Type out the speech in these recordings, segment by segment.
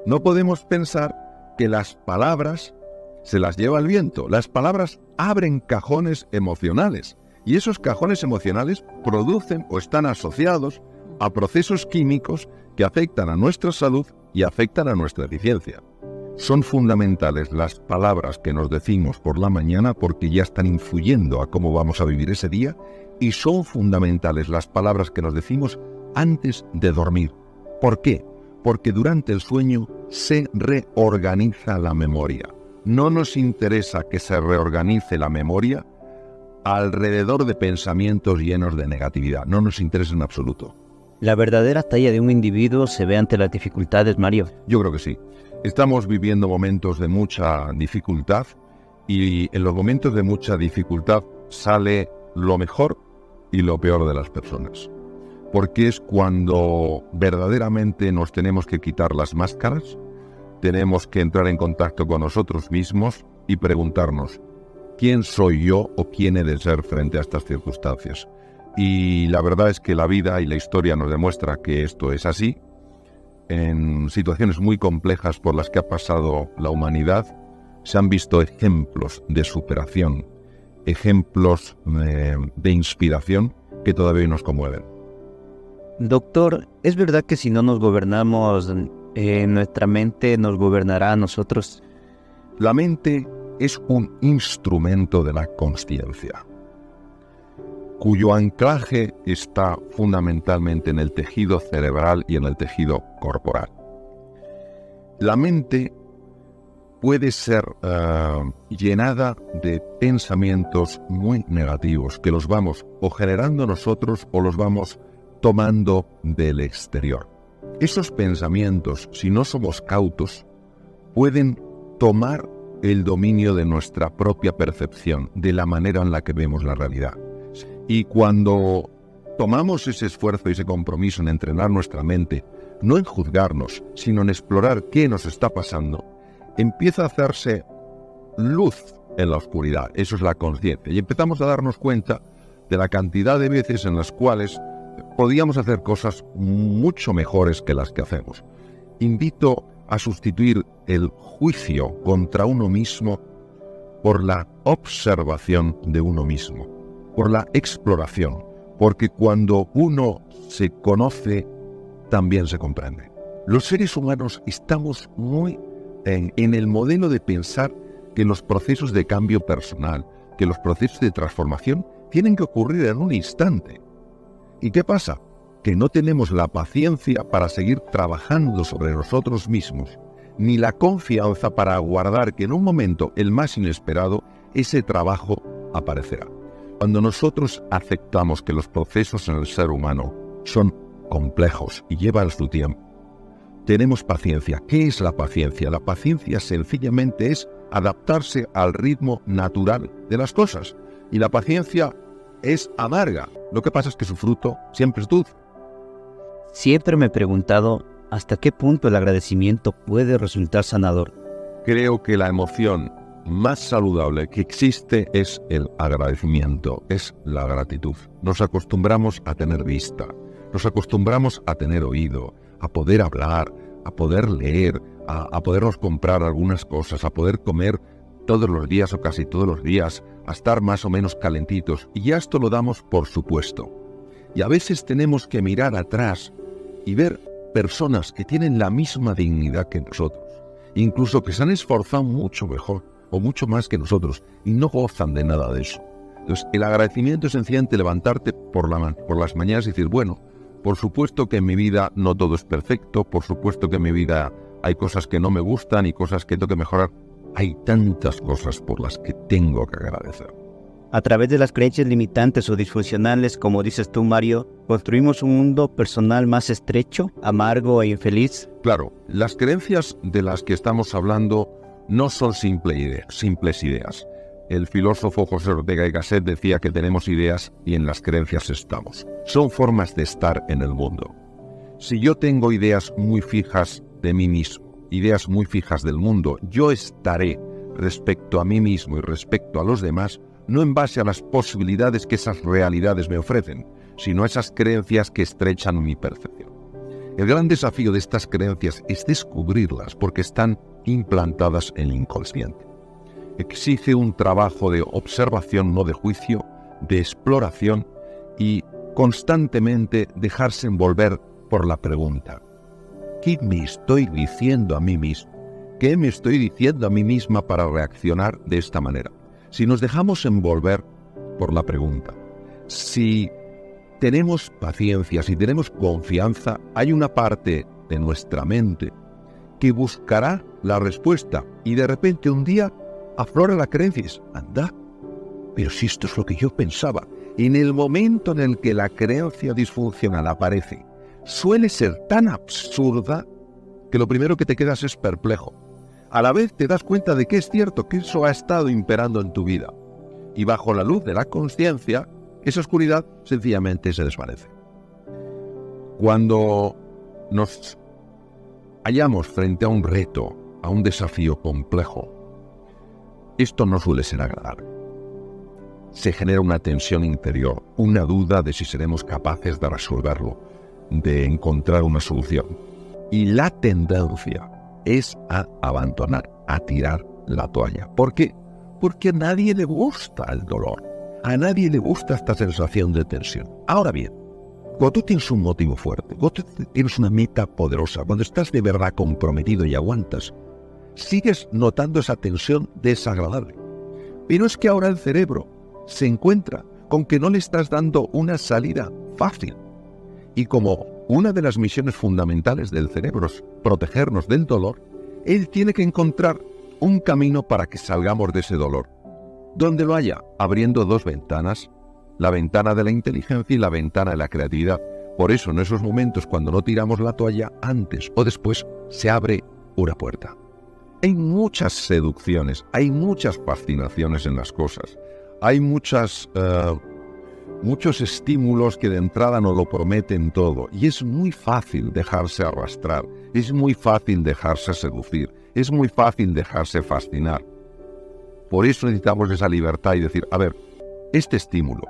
No podemos pensar que las palabras se las lleva el viento. Las palabras abren cajones emocionales y esos cajones emocionales producen o están asociados a procesos químicos que afectan a nuestra salud y afectan a nuestra eficiencia. Son fundamentales las palabras que nos decimos por la mañana porque ya están influyendo a cómo vamos a vivir ese día, y son fundamentales las palabras que nos decimos antes de dormir. ¿Por qué? Porque durante el sueño se reorganiza la memoria. No nos interesa que se reorganice la memoria alrededor de pensamientos llenos de negatividad. No nos interesa en absoluto. ¿La verdadera talla de un individuo se ve ante las dificultades, Mario? Yo creo que sí. Estamos viviendo momentos de mucha dificultad y en los momentos de mucha dificultad sale lo mejor y lo peor de las personas. Porque es cuando verdaderamente nos tenemos que quitar las máscaras, tenemos que entrar en contacto con nosotros mismos y preguntarnos ¿quién soy yo o quién he de ser frente a estas circunstancias? Y la verdad es que la vida y la historia nos demuestra que esto es así. En situaciones muy complejas por las que ha pasado la humanidad, se han visto ejemplos de superación, ejemplos de inspiración que todavía nos conmueven. Doctor, ¿es verdad que si no nos gobernamos, nuestra mente nos gobernará a nosotros? La mente es un instrumento de la consciencia, cuyo anclaje está fundamentalmente en el tejido cerebral y en el tejido corporal. La mente puede ser llenada de pensamientos muy negativos que los vamos o generando nosotros o los vamos tomando del exterior. Esos pensamientos, si no somos cautos, pueden tomar el dominio de nuestra propia percepción, de la manera en la que vemos la realidad. Y cuando tomamos ese esfuerzo y ese compromiso en entrenar nuestra mente, no en juzgarnos, sino en explorar qué nos está pasando, empieza a hacerse luz en la oscuridad. Eso es la conciencia. Y empezamos a darnos cuenta de la cantidad de veces en las cuales podíamos hacer cosas mucho mejores que las que hacemos. Invito a sustituir el juicio contra uno mismo por la observación de uno mismo, por la exploración, porque cuando uno se conoce, también se comprende. Los seres humanos estamos muy en el modelo de pensar que los procesos de cambio personal, que los procesos de transformación tienen que ocurrir en un instante. ¿Y qué pasa? Que no tenemos la paciencia para seguir trabajando sobre nosotros mismos, ni la confianza para aguardar que en un momento, el más inesperado, ese trabajo aparecerá. Cuando nosotros aceptamos que los procesos en el ser humano son complejos y llevan su tiempo, tenemos paciencia. ¿Qué es la paciencia? La paciencia sencillamente es adaptarse al ritmo natural de las cosas. Y la paciencia es amarga. Lo que pasa es que su fruto siempre es dulce. Siempre me he preguntado hasta qué punto el agradecimiento puede resultar sanador. Creo que la emoción más saludable que existe es el agradecimiento, es la gratitud. Nos acostumbramos a tener vista, nos acostumbramos a tener oído, a poder hablar, a poder leer, a podernos comprar algunas cosas, a poder comer todos los días o casi todos los días, a estar más o menos calentitos. Y ya esto lo damos por supuesto. Y a veces tenemos que mirar atrás y ver personas que tienen la misma dignidad que nosotros, incluso que se han esforzado mucho mejor o mucho más que nosotros y no gozan de nada de eso. Entonces, el agradecimiento es sencillamente levantarte por las mañanas y decir, bueno, por supuesto que en mi vida no todo es perfecto, por supuesto que en mi vida hay cosas que no me gustan y cosas que tengo que mejorar. Hay tantas cosas por las que tengo que agradecer. A través de las creencias limitantes o disfuncionales, como dices tú, Mario, ¿construimos un mundo personal más estrecho, amargo e infeliz? Claro, las creencias de las que estamos hablando no son simples ideas. El filósofo José Ortega y Gasset decía que tenemos ideas y en las creencias estamos. Son formas de estar en el mundo. Si yo tengo ideas muy fijas de mí mismo, ideas muy fijas del mundo, yo estaré respecto a mí mismo y respecto a los demás, no en base a las posibilidades que esas realidades me ofrecen, sino a esas creencias que estrechan mi percepción. El gran desafío de estas creencias es descubrirlas porque están implantadas en el inconsciente. Exige un trabajo de observación, no de juicio, de exploración y constantemente dejarse envolver por la pregunta: ¿qué me estoy diciendo a mí mismo? ¿Qué me estoy diciendo a mí misma para reaccionar de esta manera? Si nos dejamos envolver por la pregunta, si tenemos paciencia, si tenemos confianza, hay una parte de nuestra mente que buscará la respuesta y de repente un día aflora la creencia y dices: anda, pero si esto es lo que yo pensaba. En el momento en el que la creencia disfuncional aparece, suele ser tan absurda que lo primero que te quedas es perplejo. A la vez te das cuenta de que es cierto, que eso ha estado imperando en tu vida. Y bajo la luz de la conciencia, esa oscuridad sencillamente se desvanece. Cuando nos hallamos frente a un reto, a un desafío complejo, esto no suele ser agradable. Se genera una tensión interior, una duda de si seremos capaces de resolverlo, de encontrar una solución. Y la tendencia es a abandonar, a tirar la toalla. ¿Por qué? Porque a nadie le gusta el dolor. A nadie le gusta esta sensación de tensión. Ahora bien, cuando tú tienes un motivo fuerte, cuando tú tienes una meta poderosa, cuando estás de verdad comprometido y aguantas, sigues notando esa tensión desagradable. Pero es que ahora el cerebro se encuentra con que no le estás dando una salida fácil. Y como una de las misiones fundamentales del cerebro es protegernos del dolor, él tiene que encontrar un camino para que salgamos de ese dolor. ¿Dónde lo haya? Abriendo dos ventanas, la ventana de la inteligencia y la ventana de la creatividad. Por eso en esos momentos, cuando no tiramos la toalla, antes o después se abre una puerta. Hay muchas seducciones, hay muchas fascinaciones en las cosas, hay muchos estímulos que de entrada nos lo prometen todo, y es muy fácil dejarse arrastrar, es muy fácil dejarse seducir, es muy fácil dejarse fascinar. Por eso necesitamos esa libertad y decir: a ver, este estímulo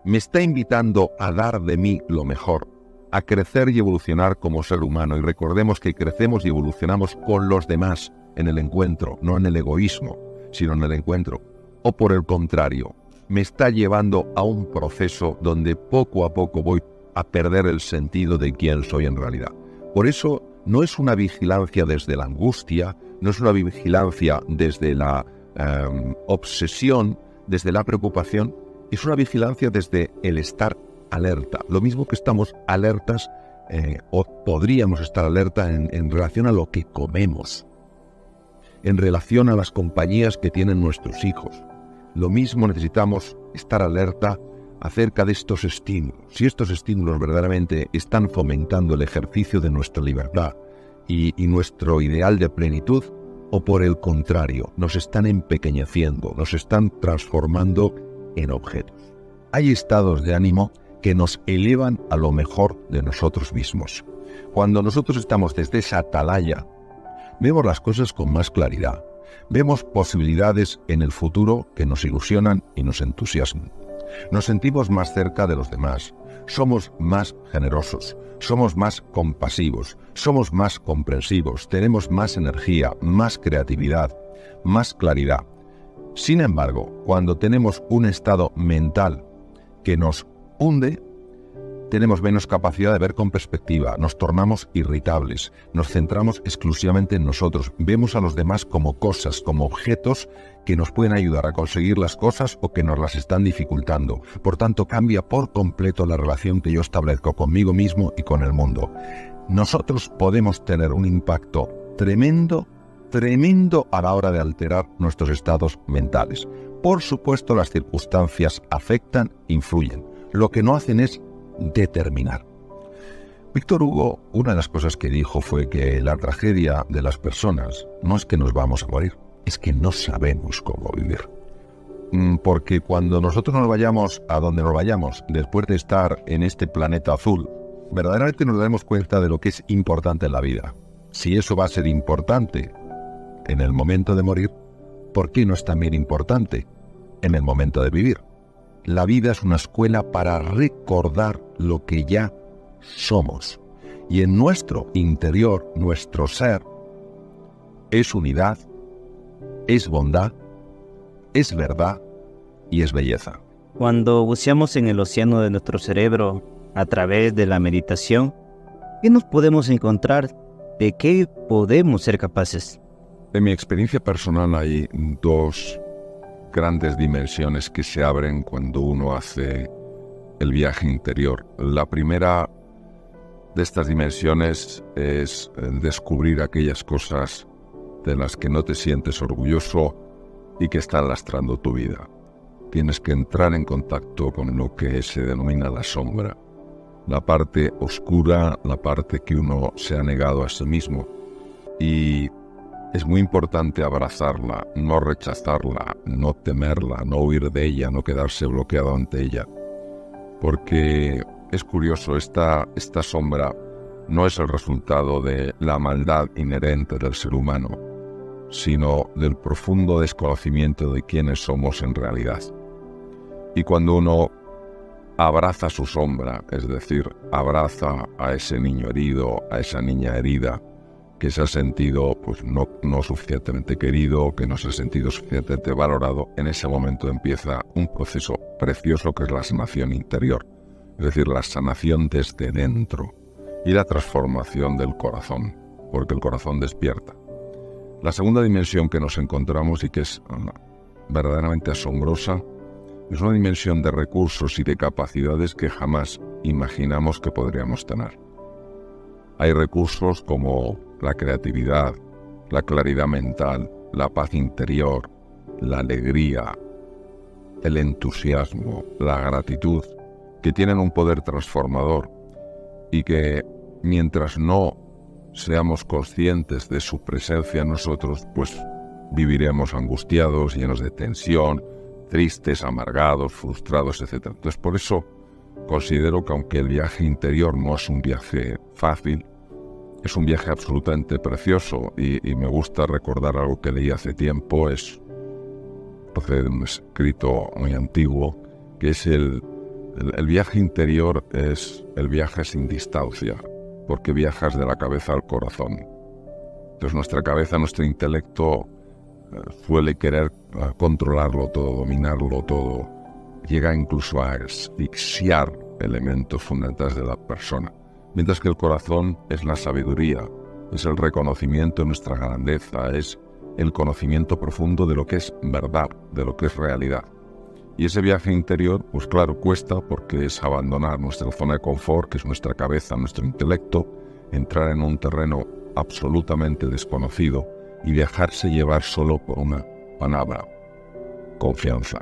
me está invitando a dar de mí lo mejor, a crecer y evolucionar como ser humano. Y recordemos que crecemos y evolucionamos con los demás en el encuentro, no en el egoísmo, sino en el encuentro. O por el contrario, me está llevando a un proceso donde poco a poco voy a perder el sentido de quién soy en realidad. Por eso no es una vigilancia desde la angustia, no es una vigilancia desde la obsesión, desde la preocupación, es una vigilancia desde el estar alerta. Lo mismo que estamos alertas o podríamos estar alerta en relación a lo que comemos, en relación a las compañías que tienen nuestros hijos. Lo mismo necesitamos estar alerta acerca de estos estímulos. Si estos estímulos verdaderamente están fomentando el ejercicio de nuestra libertad y nuestro ideal de plenitud, o por el contrario, nos están empequeñeciendo, nos están transformando en objetos. Hay estados de ánimo que nos elevan a lo mejor de nosotros mismos. Cuando nosotros estamos desde esa atalaya, vemos las cosas con más claridad. Vemos posibilidades en el futuro que nos ilusionan y nos entusiasman. Nos sentimos más cerca de los demás. Somos más generosos. Somos más compasivos. Somos más comprensivos. Tenemos más energía, más creatividad, más claridad. Sin embargo, cuando tenemos un estado mental que nos hunde, tenemos menos capacidad de ver con perspectiva, nos tornamos irritables, nos centramos exclusivamente en nosotros, vemos a los demás como cosas, como objetos que nos pueden ayudar a conseguir las cosas o que nos las están dificultando. Por tanto, cambia por completo la relación que yo establezco conmigo mismo y con el mundo. Nosotros podemos tener un impacto tremendo a la hora de alterar nuestros estados mentales. Por supuesto, las circunstancias afectan, influyen. Lo que no hacen es determinar. Víctor Hugo, una de las cosas que dijo fue que la tragedia de las personas no es que nos vamos a morir, es que no sabemos cómo vivir. Porque cuando nosotros nos vayamos a donde nos vayamos, después de estar en este planeta azul, verdaderamente nos daremos cuenta de lo que es importante en la vida. Si eso va a ser importante en el momento de morir, ¿por qué no es también importante en el momento de vivir? La vida es una escuela para recordar lo que ya somos. Y en nuestro interior, nuestro ser, es unidad, es bondad, es verdad y es belleza. Cuando buceamos en el océano de nuestro cerebro a través de la meditación, ¿qué nos podemos encontrar? ¿De qué podemos ser capaces? En mi experiencia personal hay dos grandes dimensiones que se abren cuando uno hace el viaje interior. La primera de estas dimensiones es descubrir aquellas cosas de las que no te sientes orgulloso y que están lastrando tu vida. Tienes que entrar en contacto con lo que se denomina la sombra, la parte oscura, la parte que uno se ha negado a sí mismo. Y es muy importante abrazarla, no rechazarla, no temerla, no huir de ella, no quedarse bloqueado ante ella. Porque es curioso, esta sombra no es el resultado de la maldad inherente del ser humano, sino del profundo desconocimiento de quiénes somos en realidad. Y cuando uno abraza su sombra, es decir, abraza a ese niño herido, a esa niña herida, que se ha sentido pues no suficientemente querido, que no se ha sentido suficientemente valorado, en ese momento empieza un proceso precioso que es la sanación interior, es decir, la sanación desde dentro y la transformación del corazón, porque el corazón despierta. La segunda dimensión que nos encontramos y que es verdaderamente asombrosa es una dimensión de recursos y de capacidades que jamás imaginamos que podríamos tener. Hay recursos como la creatividad, la claridad mental, la paz interior, la alegría, el entusiasmo, la gratitud, que tienen un poder transformador y que mientras no seamos conscientes de su presencia en nosotros, pues viviremos angustiados, llenos de tensión, tristes, amargados, frustrados, etc. Entonces, por eso considero que aunque el viaje interior no es un viaje fácil, es un viaje absolutamente precioso y me gusta recordar algo que leí hace tiempo, procede de un escrito muy antiguo, que es el viaje interior es el viaje sin distancia, porque viajas de la cabeza al corazón. Entonces nuestra cabeza, nuestro intelecto suele querer controlarlo todo, dominarlo todo, llega incluso a asfixiar elementos fundamentales de la persona. Mientras que el corazón es la sabiduría, es el reconocimiento de nuestra grandeza, es el conocimiento profundo de lo que es verdad, de lo que es realidad. Y ese viaje interior, pues claro, cuesta porque es abandonar nuestra zona de confort, que es nuestra cabeza, nuestro intelecto, entrar en un terreno absolutamente desconocido y dejarse llevar solo por una palabra: confianza.